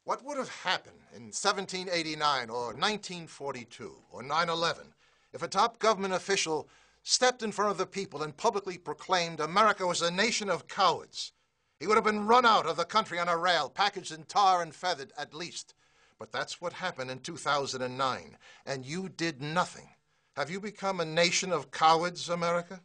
What would have happened in 1789 or 1942 or 9/11 if a top government official stepped in front of the people and publicly proclaimed America was a nation of cowards? He would have been run out of the country on a rail, packaged in tar and feathered at least. But that's what happened in 2009, and you did nothing. Have you become a nation of cowards, America?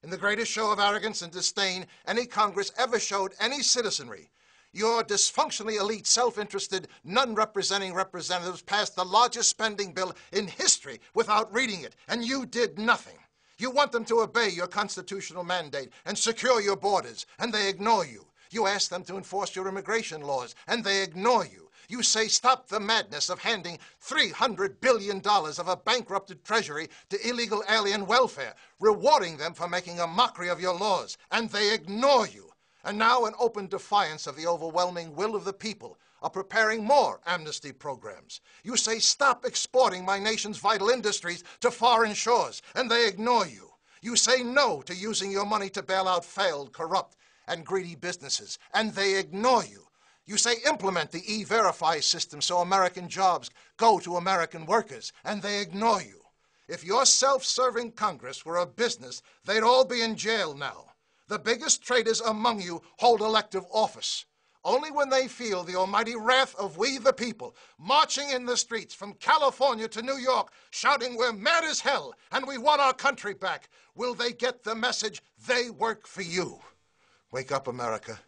In the greatest show of arrogance and disdain any Congress ever showed any citizenry, your dysfunctionally elite, self-interested, none-representing representatives passed the largest spending bill in history without reading it, and you did nothing. You want them to obey your constitutional mandate and secure your borders, and they ignore you. You ask them to enforce your immigration laws, and they ignore you. You say stop the madness of handing $300 billion of a bankrupted treasury to illegal alien welfare, rewarding them for making a mockery of your laws, and they ignore you. And now, in open defiance of the overwhelming will of the people, are preparing more amnesty programs. You say stop exporting my nation's vital industries to foreign shores, and they ignore you. You say no to using your money to bail out failed, corrupt, and greedy businesses, and they ignore you. You say implement the E-Verify system so American jobs go to American workers, and they ignore you. If your self-serving Congress were a business, they'd all be in jail now. The biggest traitors among you hold elective office. Only when they feel the almighty wrath of we the people, marching in the streets from California to New York, shouting we're mad as hell and we want our country back, will they get the message they work for you. Wake up, America.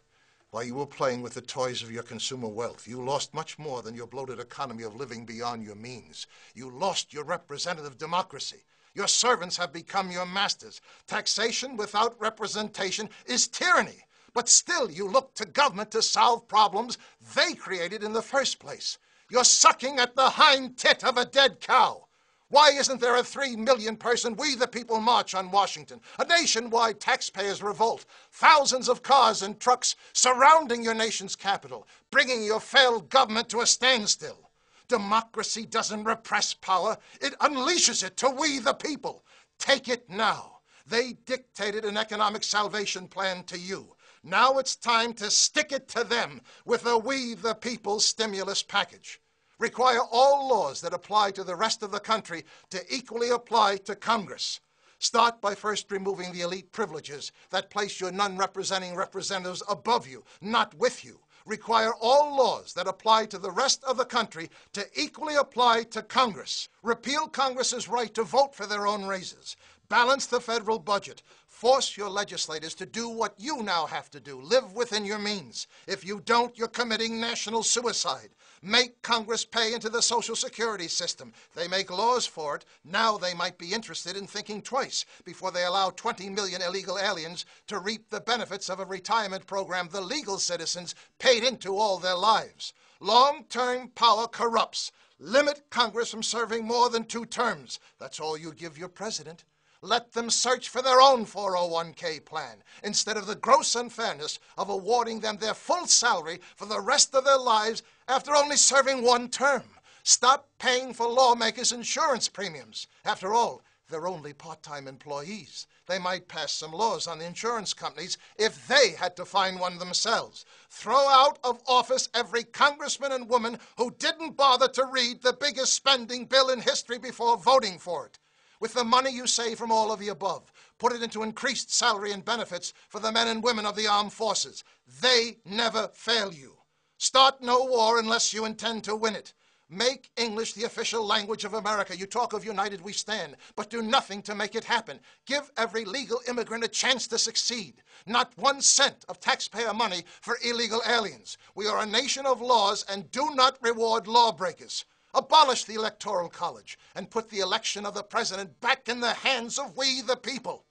While you were playing with the toys of your consumer wealth, you lost much more than your bloated economy of living beyond your means. You lost your representative democracy. Your servants have become your masters. Taxation without representation is tyranny. But still you look to government to solve problems they created in the first place. You're sucking at the hind tit of a dead cow. Why isn't there a 3 million person We the People march on Washington, a nationwide taxpayers' revolt, thousands of cars and trucks surrounding your nation's capital, bringing your failed government to a standstill? Democracy doesn't repress power, it unleashes it to we the people. Take it now. They dictated an economic salvation plan to you. Now it's time to stick it to them with a we the people stimulus package. Require all laws that apply to the rest of the country to equally apply to Congress. Start by first removing the elite privileges that place your non-representing representatives above you, not with you. Require all laws that apply to the rest of the country to equally apply to Congress. Repeal Congress's right to vote for their own raises. Balance the federal budget. Force your legislators to do what you now have to do. Live within your means. If you don't, you're committing national suicide. Make Congress pay into the Social Security system. They make laws for it. Now they might be interested in thinking twice before they allow 20 million illegal aliens to reap the benefits of a retirement program the legal citizens paid into all their lives. Long-term power corrupts. Limit Congress from serving more than 2 terms. That's all you give your president. Let them search for their own 401k plan instead of the gross unfairness of awarding them their full salary for the rest of their lives after only serving 1 term. Stop paying for lawmakers' insurance premiums. After all, they're only part-time employees. They might pass some laws on the insurance companies if they had to find one themselves. Throw out of office every congressman and woman who didn't bother to read the biggest spending bill in history before voting for it. With the money you save from all of the above, put it into increased salary and benefits for the men and women of the armed forces. They never fail you. Start no war unless you intend to win it. Make English the official language of America. You talk of united we stand, but do nothing to make it happen. Give every legal immigrant a chance to succeed. Not 1 cent of taxpayer money for illegal aliens. We are a nation of laws and do not reward lawbreakers. Abolish the Electoral College and put the election of the president back in the hands of we the people.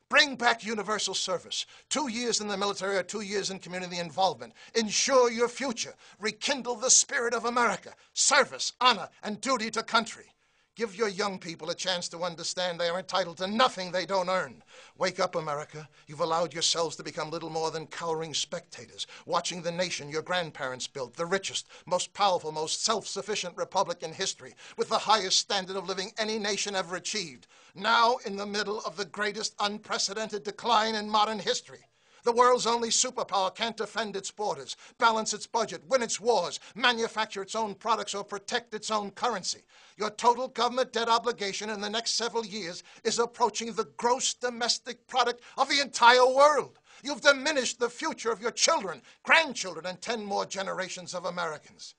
Bring back universal service. 2 years in the military or 2 years in community involvement. Ensure your future. Rekindle the spirit of America. Service, honor, and duty to country. Give your young people a chance to understand they are entitled to nothing they don't earn. Wake up, America. You've allowed yourselves to become little more than cowering spectators, watching the nation your grandparents built, the richest, most powerful, most self-sufficient republic in history, with the highest standard of living any nation ever achieved, now in the middle of the greatest unprecedented decline in modern history. The world's only superpower can't defend its borders, balance its budget, win its wars, manufacture its own products, or protect its own currency. Your total government debt obligation in the next several years is approaching the gross domestic product of the entire world. You've diminished the future of your children, grandchildren, and 10 more generations of Americans.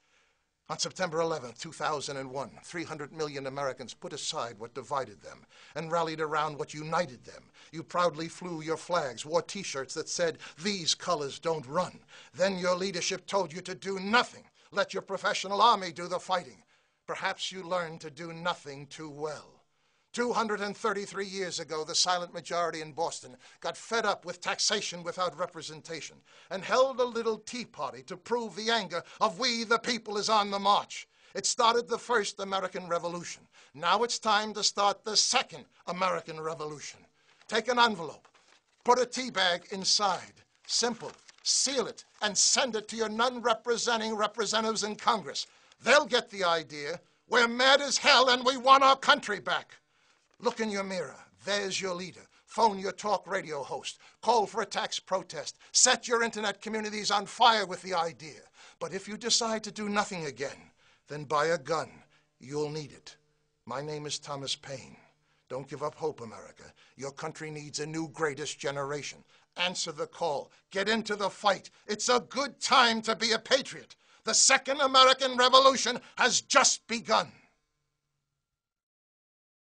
On September 11, 2001, 300 million Americans put aside what divided them and rallied around what united them. You proudly flew your flags, wore T-shirts that said, "These colors don't run." Then your leadership told you to do nothing. Let your professional army do the fighting. Perhaps you learned to do nothing too well. 233 years ago, the silent majority in Boston got fed up with taxation without representation and held a little tea party to prove the anger of we the people is on the march. It started the first American Revolution. Now it's time to start the second American Revolution. Take an envelope, put a tea bag inside. Simple. Seal it and send it to your non-representing representatives in Congress. They'll get the idea. We're mad as hell and we want our country back. Look in your mirror. There's your leader. Phone your talk radio host. Call for a tax protest. Set your internet communities on fire with the idea. But if you decide to do nothing again, then buy a gun. You'll need it. My name is Thomas Paine. Don't give up hope, America. Your country needs a new greatest generation. Answer the call. Get into the fight. It's a good time to be a patriot. The second American Revolution has just begun.